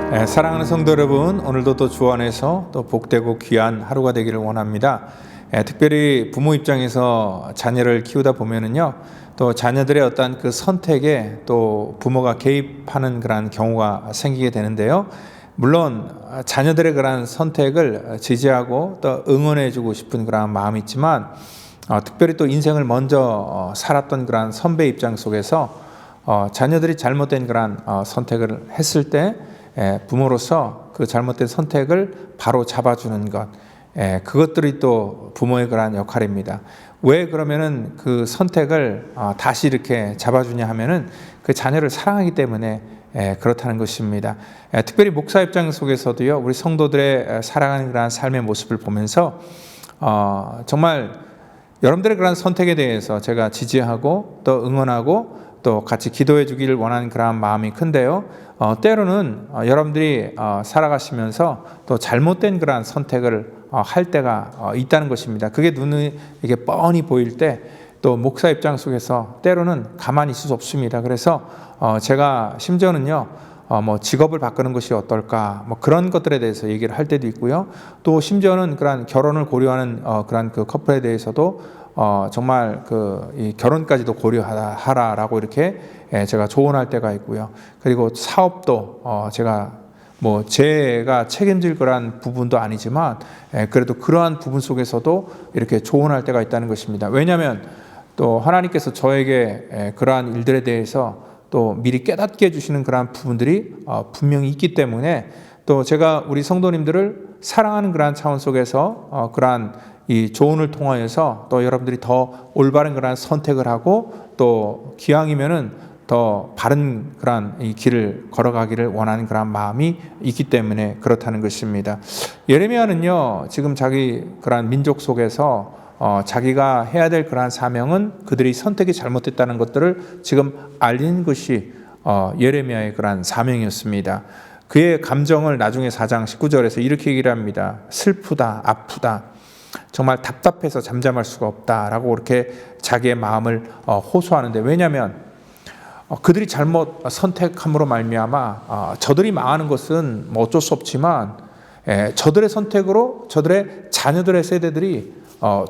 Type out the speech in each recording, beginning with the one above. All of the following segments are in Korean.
사랑하는 성도 여러분, 오늘도 또 주 안에서 또 복되고 귀한 하루가 되기를 원합니다. 특별히 부모 입장에서 자녀를 키우다 보면은요, 또 자녀들의 어떤 그 선택에 또 부모가 개입하는 그런 경우가 생기게 되는데요. 물론 자녀들의 그런 선택을 지지하고 또 응원해주고 싶은 그런 마음이 있지만, 특별히 또 인생을 먼저 살았던 그런 선배 입장 속에서 자녀들이 잘못된 그런 선택을 했을 때 부모로서 그 잘못된 선택을 바로 잡아주는 것, 그것들이 또 부모의 그러한 역할입니다. 왜 그러면은 그 선택을 다시 이렇게 잡아주냐 하면은 그 자녀를 사랑하기 때문에 그렇다는 것입니다. 특별히 목사 입장 속에서도요, 우리 성도들의 사랑하는 그러한 삶의 모습을 보면서 정말 여러분들의 그런 선택에 대해서 제가 지지하고 또 응원하고 또 같이 기도해 주기를 원하는 그런 마음이 큰데요. 때로는 여러분들이 살아가시면서 또 잘못된 그런 선택을 할 때가 있다는 것입니다. 그게 눈에 이게 뻔히 보일 때 또 목사 입장 속에서 때로는 가만히 있을 수 없습니다. 그래서 제가 심지어는요, 뭐 직업을 바꾸는 것이 어떨까, 뭐 그런 것들에 대해서 얘기를 할 때도 있고요. 또 심지어는 그런 결혼을 고려하는 그런 그 커플에 대해서도 정말 이 결혼까지도 고려하라라고 이렇게 제가 조언할 때가 있고요. 그리고 사업도 제가 책임질 거란 부분도 아니지만 그래도 그러한 부분 속에서도 이렇게 조언할 때가 있다는 것입니다. 왜냐하면 또 하나님께서 저에게 그러한 일들에 대해서 또 미리 깨닫게 해주시는 그러한 부분들이 분명히 있기 때문에 또 제가 우리 성도님들을 사랑하는 그러한 차원 속에서 그러한 이 조언을 통하여서 또 여러분들이 더 올바른 그러한 선택을 하고 또 기왕이면은 더 바른 그러한 이 길을 걸어가기를 원하는 그러한 마음이 있기 때문에 그렇다는 것입니다. 예레미야는요, 지금 자기 그러한 민족 속에서 자기가 해야 될 그러한 사명은 그들이 선택이 잘못됐다는 것들을 지금 알리는 것이 예레미야의 그러한 사명이었습니다. 그의 감정을 나중에 4장 19절에서 이렇게 얘기를 합니다. 슬프다, 아프다, 정말 답답해서 잠잠할 수가 없다라고 이렇게 자기의 마음을 호소하는데, 왜냐하면 그들이 잘못 선택함으로 말미암아 저들이 망하는 것은 뭐 어쩔 수 없지만 저들의 선택으로 저들의 자녀들의 세대들이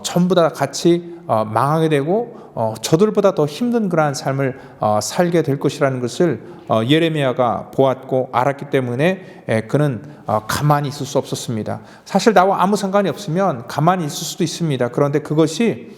전부 다 같이 망하게 되고 저들보다 더 힘든 그러한 삶을 살게 될 것이라는 것을 예레미야가 보았고 알았기 때문에 그는 가만히 있을 수 없었습니다. 사실 나와 아무 상관이 없으면 가만히 있을 수도 있습니다. 그런데 그것이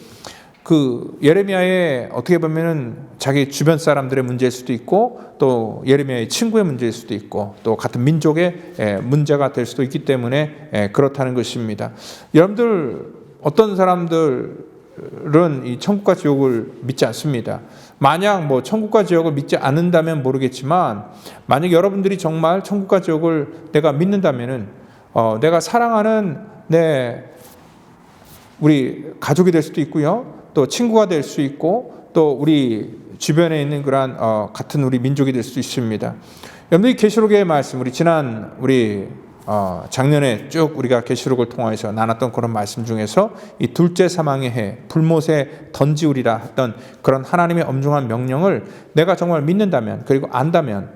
그 예레미야의 어떻게 보면은 자기 주변 사람들의 문제일 수도 있고 또 예레미야의 친구의 문제일 수도 있고 또 같은 민족의 문제가 될 수도 있기 때문에 그렇다는 것입니다. 여러분들 어떤 사람들은 이 천국과 지옥을 믿지 않습니다. 만약 뭐 천국과 지옥을 믿지 않는다면 모르겠지만 만약 여러분들이 정말 천국과 지옥을 내가 믿는다면은 내가 사랑하는 우리 가족이 될 수도 있고요. 또 친구가 될 수 있고 또 우리 주변에 있는 그러한 같은 우리 민족이 될 수 있습니다. 여러분들이 계시록의 말씀, 우리 지난 작년에 쭉 우리가 계시록을 통해서 나눴던 그런 말씀 중에서 이 둘째 사망의 해 불못에 던지우리라 했던 그런 하나님의 엄중한 명령을 내가 정말 믿는다면 그리고 안다면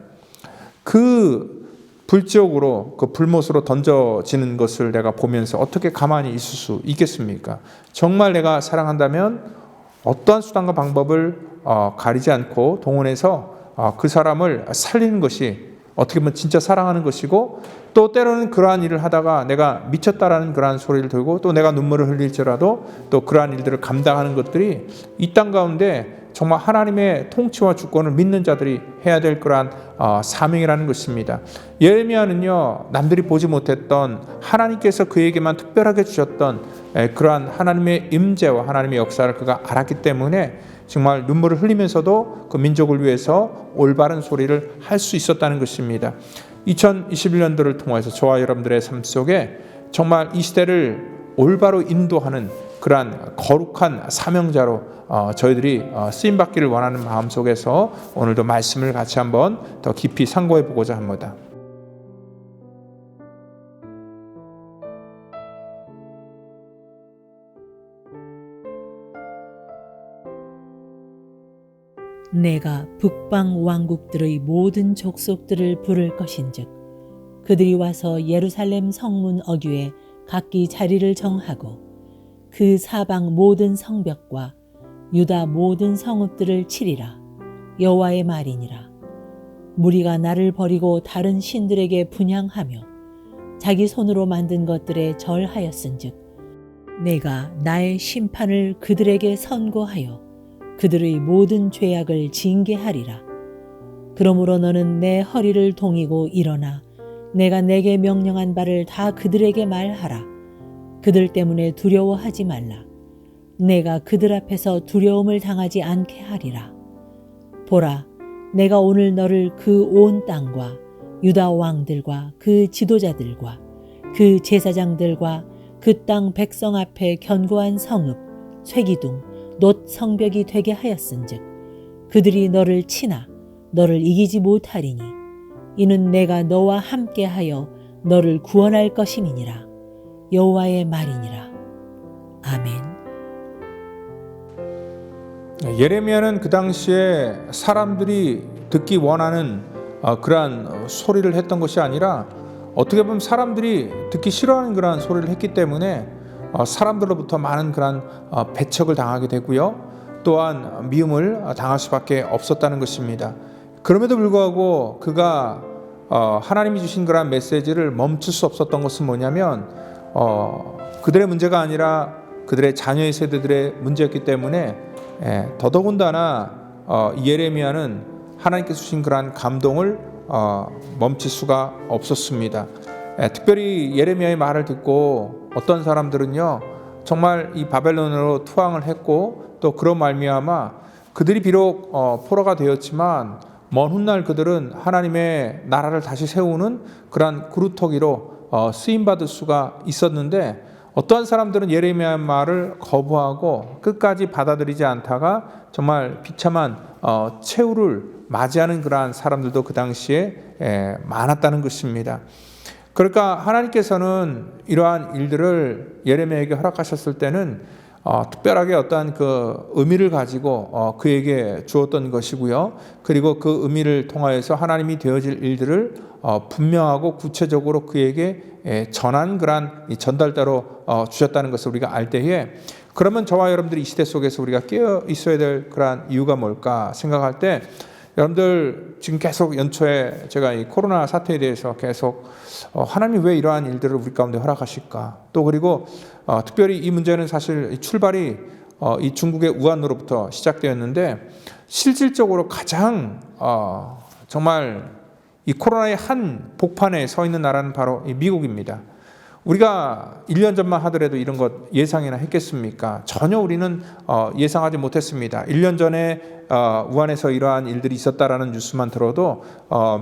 그 불지옥으로 그 불못으로 던져지는 것을 내가 보면서 어떻게 가만히 있을 수 있겠습니까? 정말 내가 사랑한다면 어떠한 수단과 방법을 가리지 않고 동원해서 그 사람을 살리는 것이 어떻게 보면 진짜 사랑하는 것이고, 또 때로는 그러한 일을 하다가 내가 미쳤다라는 그러한 소리를 들고 또 내가 눈물을 흘릴지라도 또 그러한 일들을 감당하는 것들이 이 땅 가운데 정말 하나님의 통치와 주권을 믿는 자들이 해야 될 그러한 사명이라는 것입니다. 예레미야는요, 남들이 보지 못했던 하나님께서 그에게만 특별하게 주셨던 그러한 하나님의 임재와 하나님의 역사를 그가 알았기 때문에 정말 눈물을 흘리면서도 그 민족을 위해서 올바른 소리를 할 수 있었다는 것입니다. 2021년도를 통해서 저와 여러분들의 삶 속에 정말 이 시대를 올바로 인도하는 그러한 거룩한 사명자로 저희들이 쓰임받기를 원하는 마음 속에서 오늘도 말씀을 같이 한번 더 깊이 상고해 보고자 합니다. 내가 북방 왕국들의 모든 족속들을 부를 것인즉 그들이 와서 예루살렘 성문 어귀에 각기 자리를 정하고 그 사방 모든 성벽과 유다 모든 성읍들을 치리라. 여호와의 말이니라. 무리가 나를 버리고 다른 신들에게 분향하며 자기 손으로 만든 것들에 절하였은즉 내가 나의 심판을 그들에게 선고하여 그들의 모든 죄악을 징계하리라. 그러므로 너는 내 허리를 동이고 일어나 내가 내게 명령한 바를 다 그들에게 말하라. 그들 때문에 두려워하지 말라. 내가 그들 앞에서 두려움을 당하지 않게 하리라. 보라, 내가 오늘 너를 그 온 땅과 유다 왕들과 그 지도자들과 그 제사장들과 그 땅 백성 앞에 견고한 성읍, 쇠기둥, 놋 성벽이 되게 하였은즉 그들이 너를 치나 너를 이기지 못하리니 이는 내가 너와 함께하여 너를 구원할 것임이니라. 여호와의 말이니라. 아멘. 예레미야는 그 당시에 사람들이 듣기 원하는 그러한 소리를 했던 것이 아니라 어떻게 보면 사람들이 듣기 싫어하는 그러한 소리를 했기 때문에 사람들로부터 많은 그러한 배척을 당하게 되고요. 또한 미움을 당할 수밖에 없었다는 것입니다. 그럼에도 불구하고 그가 하나님이 주신 그러한 메시지를 멈출 수 없었던 것은 뭐냐면 그들의 문제가 아니라 그들의 자녀의 세대들의 문제였기 때문에 더더군다나 예레미야는 하나님께서 주신 그러한 감동을 멈출 수가 없었습니다. 특별히 예레미야의 말을 듣고 어떤 사람들은요 정말 이 바벨론으로 투항을 했고 또 그런 말미암아 그들이 비록 포로가 되었지만 먼 훗날 그들은 하나님의 나라를 다시 세우는 그러한 그루터기로 쓰임받을 수가 있었는데 어떠한 사람들은 예레미야의 말을 거부하고 끝까지 받아들이지 않다가 정말 비참한 최후를 맞이하는 그러한 사람들도 그 당시에 많았다는 것입니다. 그러니까 하나님께서는 이러한 일들을 예레미야에게 허락하셨을 때는 특별하게 어떠한 그 의미를 가지고 그에게 주었던 것이고요. 그리고 그 의미를 통하여서 하나님이 되어질 일들을 분명하고 구체적으로 그에게 전한 그러한 전달자로 주셨다는 것을 우리가 알 때에 그러면 저와 여러분들이 이 시대 속에서 우리가 깨어 있어야 될 그러한 이유가 뭘까 생각할 때 여러분들 지금 계속 연초에 제가 이 코로나 사태에 대해서 계속 하나님이 왜 이러한 일들을 우리 가운데 허락하실까? 또 그리고 특별히 이 문제는 사실 출발이 이 중국의 우한으로부터 시작되었는데 실질적으로 가장 정말 이 코로나의 한 복판에 서 있는 나라는 바로 이 미국입니다. 우리가 1년 전만 하더라도 이런 것 예상이나 했겠습니까? 전혀 우리는 예상하지 못했습니다. 1년 전에 우한에서 이러한 일들이 있었다라는 뉴스만 들어도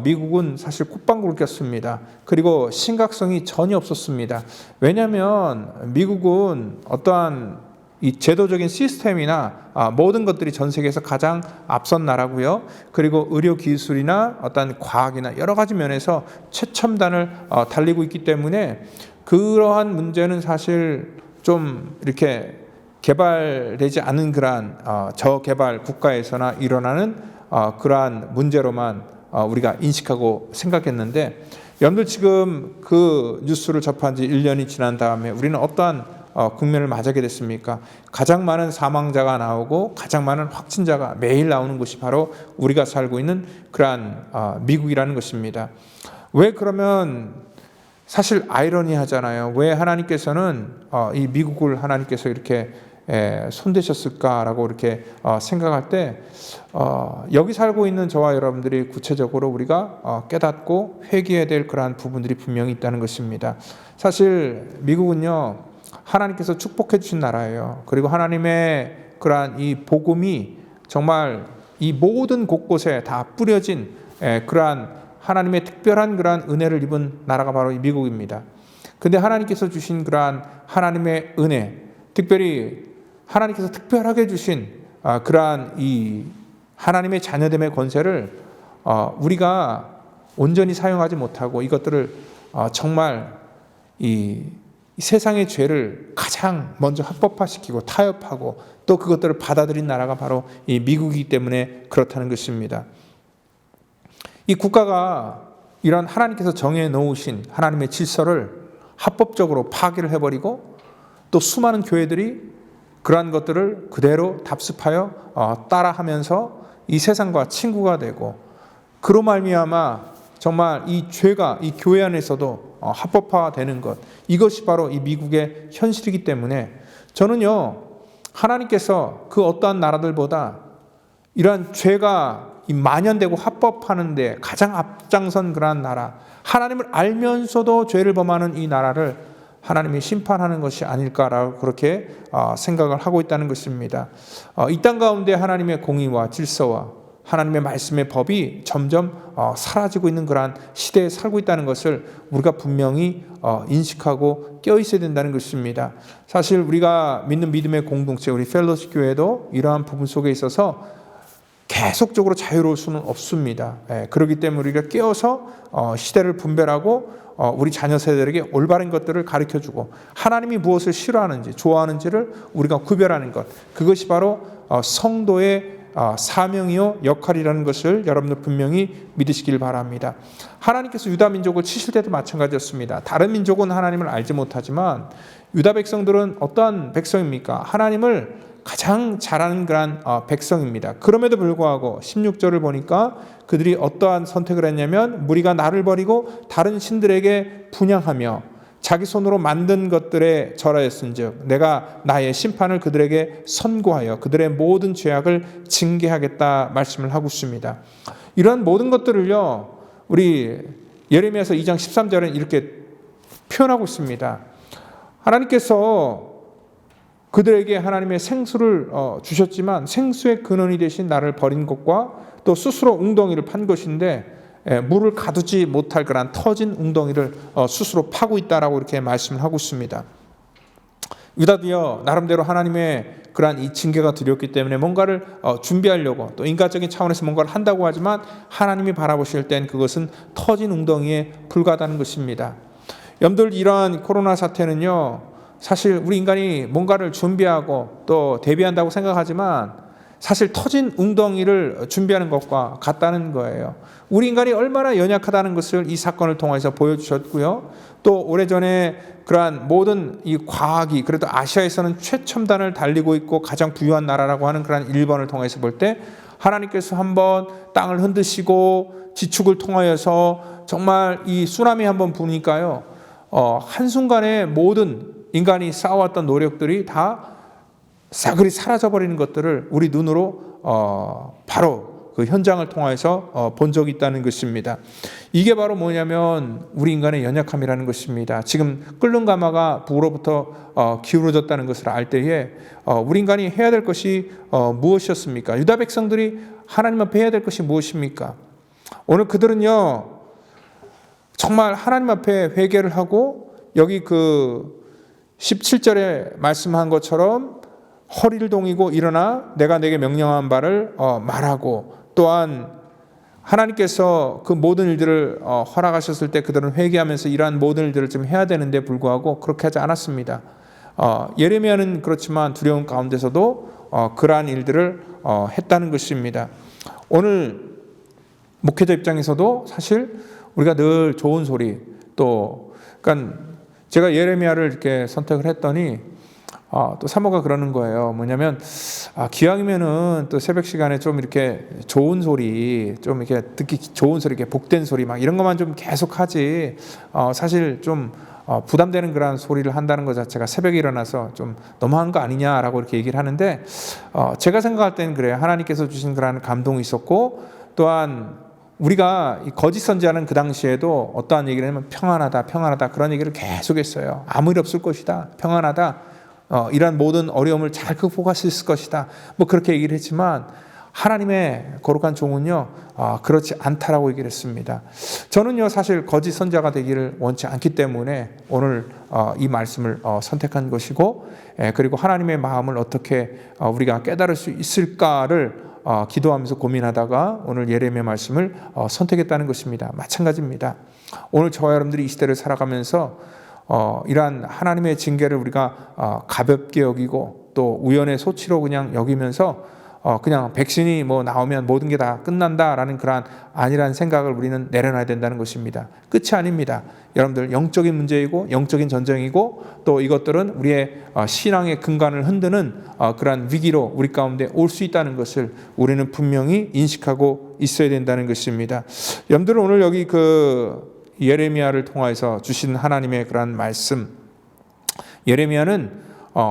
미국은 사실 콧방구를 꼈습니다. 그리고 심각성이 전혀 없었습니다. 왜냐하면 미국은 어떠한 이 제도적인 시스템이나 모든 것들이 전 세계에서 가장 앞선 나라고요. 그리고 의료 기술이나 어떤 과학이나 여러 가지 면에서 최첨단을 달리고 있기 때문에 그러한 문제는 사실 좀 이렇게 개발되지 않은 그러한 저개발 국가에서나 일어나는 그러한 문제로만 우리가 인식하고 생각했는데 여러분들 지금 그 뉴스를 접한 지 1년이 지난 다음에 우리는 어떠한 국면을 맞이하게 됐습니까? 가장 많은 사망자가 나오고 가장 많은 확진자가 매일 나오는 곳이 바로 우리가 살고 있는 그러한 미국이라는 것입니다. 왜 그러면 사실 아이러니하잖아요. 왜 하나님께서는 이 미국을 하나님께서 이렇게 손대셨을까라고 이렇게 생각할 때 여기 살고 있는 저와 여러분들이 구체적으로 우리가 깨닫고 회개해야 될 그러한 부분들이 분명히 있다는 것입니다. 사실 미국은요 하나님께서 축복해 주신 나라예요. 그리고 하나님의 그러한 이 복음이 정말 이 모든 곳곳에 다 뿌려진 그러한 하나님의 특별한 그러한 은혜를 입은 나라가 바로 이 미국입니다. 근데 하나님께서 주신 그러한 하나님의 은혜, 특별히 하나님께서 특별하게 주신 그러한 이 하나님의 자녀됨의 권세를 우리가 온전히 사용하지 못하고 이것들을 정말 이 세상의 죄를 가장 먼저 합법화시키고 타협하고 또 그것들을 받아들인 나라가 바로 이 미국이기 때문에 그렇다는 것입니다. 이 국가가 이런 하나님께서 정해 놓으신 하나님의 질서를 합법적으로 파괴를 해버리고 또 수많은 교회들이 그러한 것들을 그대로 답습하여 따라하면서 이 세상과 친구가 되고 그로 말미암아 정말 이 죄가 이 교회 안에서도 합법화되는 것, 이것이 바로 이 미국의 현실이기 때문에 저는요, 하나님께서 그 어떠한 나라들보다 이러한 죄가 만연되고 합법하는데 가장 앞장선 그러한 나라, 하나님을 알면서도 죄를 범하는 이 나라를 하나님이 심판하는 것이 아닐까라고 그렇게 생각을 하고 있다는 것입니다. 이 땅 가운데 하나님의 공의와 질서와 하나님의 말씀의 법이 점점 사라지고 있는 그러한 시대에 살고 있다는 것을 우리가 분명히 인식하고 깨어 있어야 된다는 것입니다. 사실 우리가 믿는 믿음의 공동체, 우리 펠로십 교회도 이러한 부분 속에 있어서 계속적으로 자유로울 수는 없습니다. 그렇기 때문에 우리가 깨어서 시대를 분별하고 우리 자녀 세대에게 올바른 것들을 가르쳐주고 하나님이 무엇을 싫어하는지 좋아하는지를 우리가 구별하는 것, 그것이 바로 성도의 사명이요 역할이라는 것을 여러분들 분명히 믿으시길 바랍니다. 하나님께서 유다 민족을 치실 때도 마찬가지였습니다. 다른 민족은 하나님을 알지 못하지만 유다 백성들은 어떠한 백성입니까? 하나님을 가장 잘하는 그런 백성입니다. 그럼에도 불구하고 16절을 보니까 그들이 어떠한 선택을 했냐면 무리가 나를 버리고 다른 신들에게 분향하며 자기 손으로 만든 것들에 절하였은즉 내가 나의 심판을 그들에게 선고하여 그들의 모든 죄악을 징계하겠다 말씀을 하고 있습니다. 이러한 모든 것들을요, 우리 예레미야서 2장 13절은 이렇게 표현하고 있습니다. 하나님께서 그들에게 하나님의 생수를 주셨지만 생수의 근원이 되신 나를 버린 것과 또 스스로 웅덩이를 판 것인데 물을 가두지 못할 그런 터진 웅덩이를 스스로 파고 있다라고 이렇게 말씀을 하고 있습니다. 유다도요, 나름대로 하나님의 그러한 이 징계가 두렵기 때문에 뭔가를 준비하려고 또 인간적인 차원에서 뭔가를 한다고 하지만 하나님이 바라보실 땐 그것은 터진 웅덩이에 불과하다는 것입니다. 여러분들, 이러한 코로나 사태는요, 사실 우리 인간이 뭔가를 준비하고 또 대비한다고 생각하지만 사실 터진 웅덩이를 준비하는 것과 같다는 거예요. 우리 인간이 얼마나 연약하다는 것을 이 사건을 통해서 보여주셨고요. 또 오래전에 그러한 모든 이 과학이 그래도 아시아에서는 최첨단을 달리고 있고 가장 부유한 나라라고 하는 그러한 일본을 통해서 볼 때 하나님께서 한번 땅을 흔드시고 지축을 통하여서 정말 이 쓰나미 한번 부니까요. 한순간에 모든 인간이 쌓아왔던 노력들이 다 싸그리 사라져버리는 것들을 우리 눈으로 바로 그 현장을 통해서 본 적이 있다는 것입니다. 이게 바로 뭐냐면 우리 인간의 연약함이라는 것입니다. 지금 끓는 가마가 부로부터 기울어졌다는 것을 알 때에 우리 인간이 해야 될 것이 무엇이었습니까? 유다 백성들이 하나님 앞에 해야 될 것이 무엇입니까? 오늘 그들은요, 정말 하나님 앞에 회개를 하고 여기 그 17절에 말씀한 것처럼 허리를 동이고 일어나 내가 내게 명령한 바를 말하고, 또한 하나님께서 그 모든 일들을 허락하셨을 때 그들은 회개하면서 이러한 모든 일들을 좀 해야 되는데 불구하고 그렇게 하지 않았습니다. 예레미야는 그렇지만 두려움 가운데서도 그러한 일들을 했다는 것입니다. 오늘 목회자 입장에서도 사실 우리가 늘 좋은 소리, 또 그러니까 제가 예레미야를 이렇게 선택을 했더니 또 사모가 그러는 거예요. 뭐냐면 기왕이면은 또 새벽 시간에 좀 이렇게 좋은 소리, 좀 이렇게 듣기 좋은 소리, 이렇게 복된 소리 막 이런 것만 좀 계속 하지. 사실 좀 부담되는 그런 소리를 한다는 것 자체가 새벽에 일어나서 좀 너무한 거 아니냐라고 이렇게 얘기를 하는데 제가 생각할 때는 그래요. 하나님께서 주신 그런 감동이 있었고, 또한 우리가 거짓 선지자는 그 당시에도 어떠한 얘기를 하면 평안하다, 평안하다 그런 얘기를 계속했어요. 아무 일 없을 것이다, 평안하다. 이러한 모든 어려움을 잘 극복할 수 있을 것이다. 뭐 그렇게 얘기를 했지만 하나님의 거룩한 종은요, 그렇지 않다라고 얘기를 했습니다. 저는요, 사실 거짓 선지자가 되기를 원치 않기 때문에 오늘 이 말씀을 선택한 것이고, 그리고 하나님의 마음을 어떻게 우리가 깨달을 수 있을까를 기도하면서 고민하다가 오늘 예레미야 말씀을 선택했다는 것입니다. 마찬가지입니다. 오늘 저와 여러분들이 이 시대를 살아가면서 이러한 하나님의 징계를 우리가 가볍게 여기고 또 우연의 소치로 그냥 여기면서 그냥 백신이 뭐 나오면 모든 게 다 끝난다라는 그러한 아니라는 생각을 우리는 내려놔야 된다는 것입니다. 끝이 아닙니다. 여러분들, 영적인 문제이고 영적인 전쟁이고 또 이것들은 우리의 신앙의 근간을 흔드는 그러한 위기로 우리 가운데 올 수 있다는 것을 우리는 분명히 인식하고 있어야 된다는 것입니다. 여러분들, 오늘 여기 그 예레미야를 통해서 주신 하나님의 그러한 말씀, 예레미야는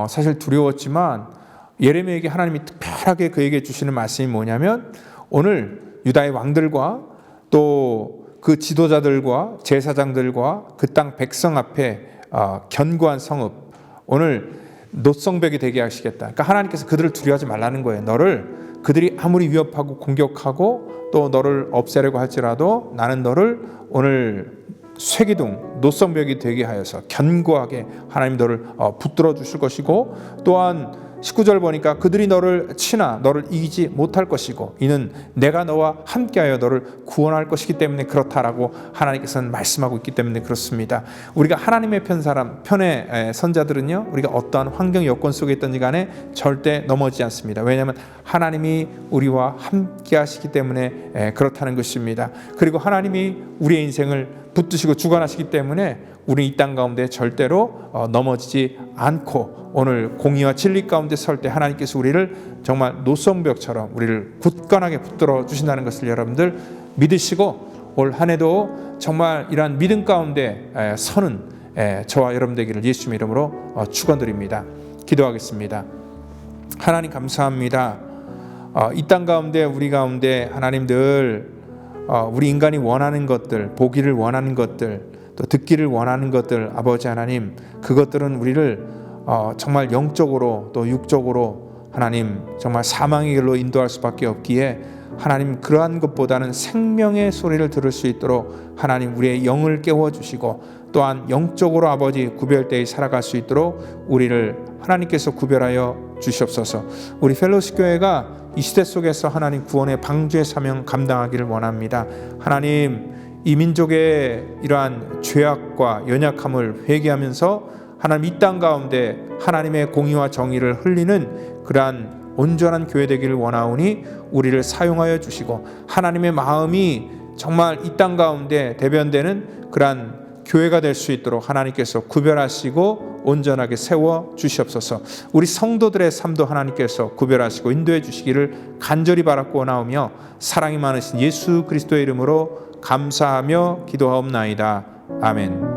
사실 두려웠지만 예레미야에게 하나님이 특별하게 그에게 주시는 말씀이 뭐냐면, 오늘 유다의 왕들과 또 그 지도자들과 제사장들과 그 땅 백성 앞에 견고한 성읍, 오늘 노성벽이 되게 하시겠다. 그러니까 하나님께서 그들을 두려워하지 말라는 거예요. 너를, 그들이 아무리 위협하고 공격하고 또 너를 없애려고 할지라도 나는 너를 오늘 쇠기둥, 노성벽이 되게 하여서 견고하게 하나님 너를 붙들어 주실 것이고, 또한 19절 보니까 그들이 너를 치나 너를 이기지 못할 것이고 이는 내가 너와 함께하여 너를 구원할 것이기 때문에 그렇다라고 하나님께서는 말씀하고 있기 때문에 그렇습니다. 우리가 하나님의 편의 선자들은요, 우리가 어떠한 환경 여건 속에 있든지 간에 절대 넘어지지 않습니다. 왜냐하면 하나님이 우리와 함께 하시기 때문에 그렇다는 것입니다. 그리고 하나님이 우리의 인생을 붙드시고 주관하시기 때문에 우리 이 땅 가운데 절대로 넘어지지 않고 오늘 공의와 진리 가운데 설 때 하나님께서 우리를 정말 노성벽처럼 우리를 굳건하게 붙들어 주신다는 것을 여러분들 믿으시고 올 한 해도 정말 이러한 믿음 가운데 서는 저와 여러분 되기를 예수님 이름으로 축원드립니다. 기도하겠습니다. 하나님 감사합니다. 이 땅 가운데 우리 가운데 하나님들 우리 인간이 원하는 것들, 보기를 원하는 것들, 또 듣기를 원하는 것들, 아버지 하나님, 그것들은 우리를 정말 영적으로 또 육적으로 하나님 정말 사망의 길로 인도할 수밖에 없기에 하나님 그러한 것보다는 생명의 소리를 들을 수 있도록 하나님 우리의 영을 깨워주시고 또한 영적으로 아버지 구별되어 살아갈 수 있도록 우리를 하나님께서 구별하여 주시옵소서. 우리 펠로십 교회가 이 시대 속에서 하나님 구원의 방주의 사명 감당하기를 원합니다. 하나님, 이 민족의 이러한 죄악과 연약함을 회개하면서 하나님 이 땅 가운데 하나님의 공의와 정의를 흘리는 그러한 온전한 교회 되기를 원하오니 우리를 사용하여 주시고 하나님의 마음이 정말 이 땅 가운데 대변되는 그러한 교회가 될 수 있도록 하나님께서 구별하시고 온전하게 세워 주시옵소서. 우리 성도들의 삶도 하나님께서 구별하시고 인도해 주시기를 간절히 바라고 원하오며 사랑이 많으신 예수 그리스도의 이름으로 감사하며 기도하옵나이다. 아멘.